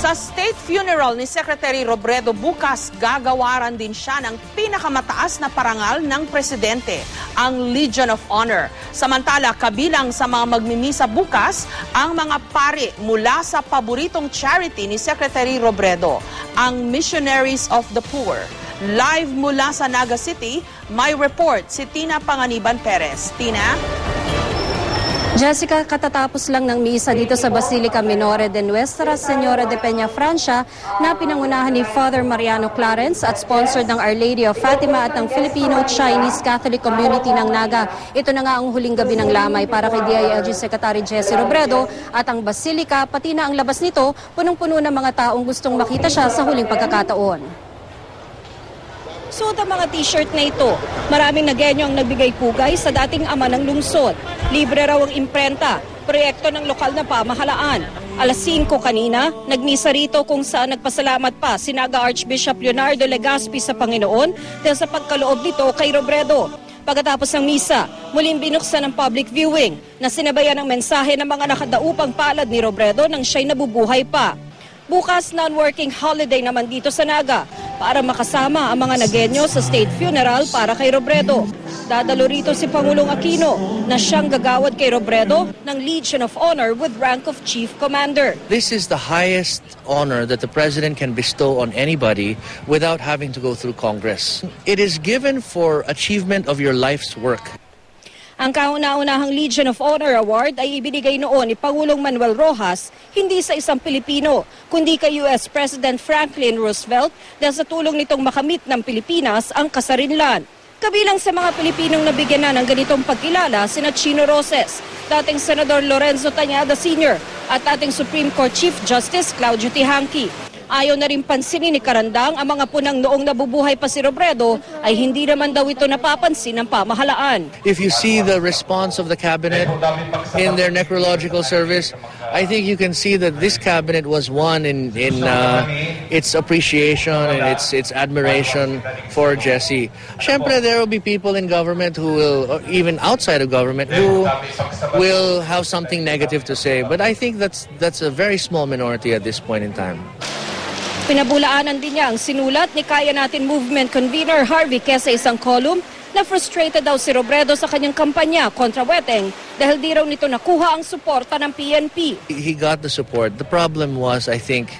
Sa state funeral ni Secretary Robredo bukas, gagawaran din siya ng pinakamataas na parangal ng presidente, ang Legion of Honor. Samantala, kabilang sa mga magmimisa bukas, ang mga pari mula sa paboritong charity ni Secretary Robredo, ang Missionaries of the Poor. Live mula sa Naga City, may report si Tina Panganiban Perez. Tina? Jessica, katatapos lang ng misa dito sa Basilica Minore de Nuestra Señora de Peña, Francia, na pinangunahan ni Father Mariano Clarence at sponsored ng Our Lady of Fatima at ng Filipino-Chinese Catholic Community ng Naga. Ito na nga ang huling gabi ng lamay para kay DILG Secretary Jesse Robredo at ang Basilica, pati na ang labas nito, punong-puno ng mga taong gustong makita siya sa huling pagkakataon. Suot ang mga t-shirt na ito. Maraming Nagueño ang nagbigay pugay sa dating ama ng lungsod. Libre raw ang imprenta, proyekto ng lokal na pamahalaan. Alas 5 kanina, nagmisa rito kung saan nagpasalamat pa si Naga Archbishop Leonardo Legazpi sa Panginoon dahil sa pagkaloob nito kay Robredo. Pagkatapos ng misa, muling binuksan ang public viewing na sinabayan ng mensahe ng mga nakadaupang palad ni Robredo nang siya'y nabubuhay pa. Bukas, non-working holiday naman dito sa Naga para makasama ang mga Nagueño sa state funeral para kay Robredo. Dadalo rito si Pangulong Aquino na siyang gagawad kay Robredo ng Legion of Honor with rank of Chief Commander. This is the highest honor that the President can bestow on anybody without having to go through Congress. It is given for achievement of your life's work. Ang kauna-unahang Legion of Honor Award ay ibinigay noon ni Pangulong Manuel Rojas hindi sa isang Pilipino, kundi kay US President Franklin Roosevelt dahil sa tulong nitong makamit ng Pilipinas ang kasarinlan. Kabilang sa mga Pilipinong nabigyan na ng ganitong pagkilala sina Chino Roces, dating Senador Lorenzo Tañada Sr. at dating Supreme Court Chief Justice Claudio Tihanqui. Ayaw na rin pansinin ni Karandang ang mga punang noong nabubuhay pa si Robredo ay hindi naman daw ito napapansin ng pamahalaan. If you see the response of the cabinet in their necrological service, I think you can see that this cabinet was one in its appreciation and its admiration for Jesse. Siyempre, there will be people in government who will, or even outside of government, who will have something negative to say. But I think that's a very small minority at this point in time. Pinabulaanan din niya ang sinulat ni Kaya Natin Movement convener Harvey Quez sa isang column na frustrated daw si Robredo sa kanyang kampanya kontra Weteng dahil di raw nito nakuha ang suporta ng PNP. He got the support. The problem was, I think,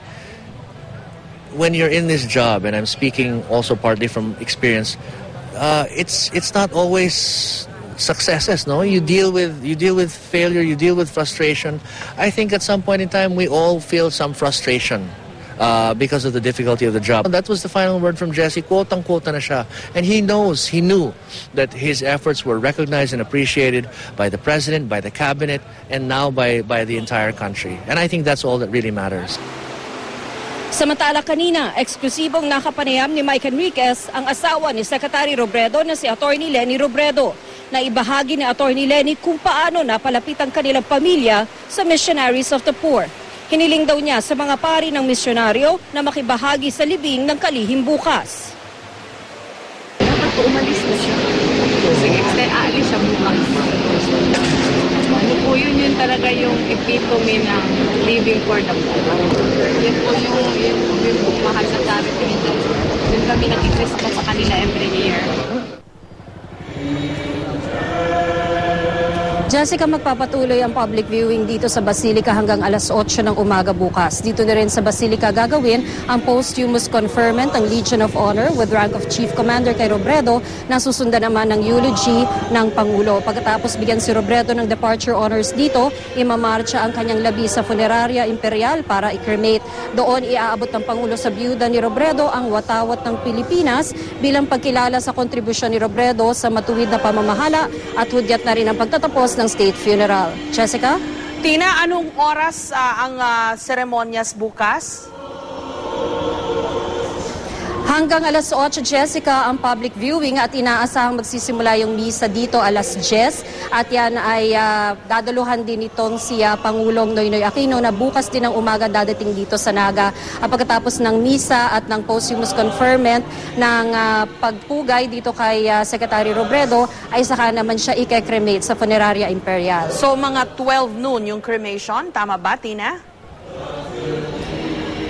when you're in this job, and I'm speaking also partly from experience, it's not always successes, no? You deal with failure, you deal with frustration. I think at some point in time we all feel some frustration because of the difficulty of the job. That was the final word from Jesse, quote-unquote na siya. And he knew that his efforts were recognized and appreciated by the President, by the Cabinet, and now by the entire country. And I think that's all that really matters. Samantala kanina, eksklusibong nakapanayam ni Mike Enriquez ang asawa ni Secretary Robredo na si Atty. Leni Robredo, na ibahagi ni Atty. Leni kung paano napalapit ang kanilang pamilya sa Missionaries of the Poor. Hiniling daw niya sa mga pari ng misyonaryo na makibahagi sa libing ng kalihim bukas. Dapat po umalis na siya. Sige, aalis siya bukas. Ano po yun talaga yung epitome ng living for the poor. Yan po yung mahal sa charity. Yun kami nag-exist sa kanila every year. Jessica, magpapatuloy ang public viewing dito sa Basilica hanggang alas 8 ng umaga bukas. Dito na rin sa Basilica gagawin ang posthumous conferment ng Legion of Honor with rank of Chief Commander kay Robredo na susundan naman ng eulogy ng Pangulo. Pagkatapos bigyan si Robredo ng departure honors dito, imamarcha ang kanyang labi sa Funeraria Imperial para i-cremate. Doon iaabot ng Pangulo sa biyuda ni Robredo ang watawat ng Pilipinas bilang pagkilala sa kontribusyon ni Robredo sa matuwid na pamamahala at hudyat na rin ang pagtatapos ng state funeral. Jessica? Tina, anong oras ang seremonyas bukas? Hanggang alas 8, Jessica, ang public viewing at inaasahang magsisimula yung misa dito alas 10. At yan ay dadaluhan din itong si Pangulong Noynoy Aquino na bukas din ng umaga dadating dito sa Naga. Pagkatapos ng misa at ng posthumous conferment ng pagpugay dito kay Secretary Robredo ay saka naman siya ike-cremate sa Funeraria Imperial. So mga 12 noon yung cremation, tama ba, Tina?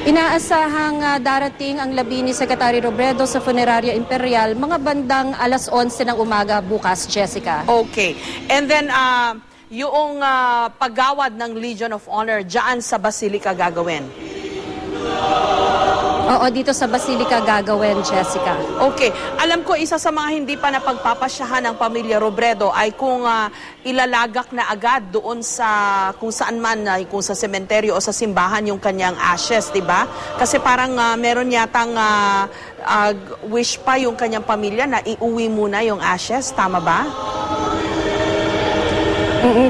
Inaasahang darating ang labi ni Secretary Robredo sa Funeraria Imperial mga bandang alas 11 ng umaga bukas, Jessica. Okay. And then, yung paggawad ng Legion of Honor dyan sa Basilica gagawin? Oo, dito sa Basilica gagawin, Jessica. Okay. Alam ko, isa sa mga hindi pa napagpapasyahan ng pamilya Robredo ay kung ilalagak na agad doon sa kung saan man, kung sa sementeryo o sa simbahan yung kanyang ashes, di ba? Kasi parang meron yatang wish pa yung kanyang pamilya na iuwi muna yung ashes. Tama ba?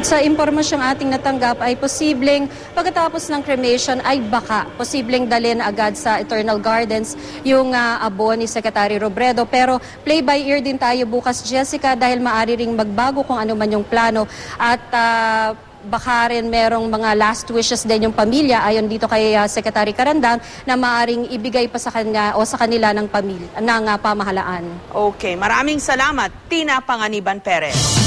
Sa impormasyong ating natanggap ay posibleng pagkatapos ng cremation ay baka posibleng dalhin agad sa Eternal Gardens yung abo ni Secretary Robredo. Pero play by ear din tayo bukas, Jessica, dahil maaari ring magbago kung ano man yung plano at baka rin merong mga last wishes din yung pamilya ayon dito kay Secretary Carandang na maaring ibigay pa sa kanya o sa kanila ng pamahalaan. Okay. Maraming salamat, Tina Panganiban Perez.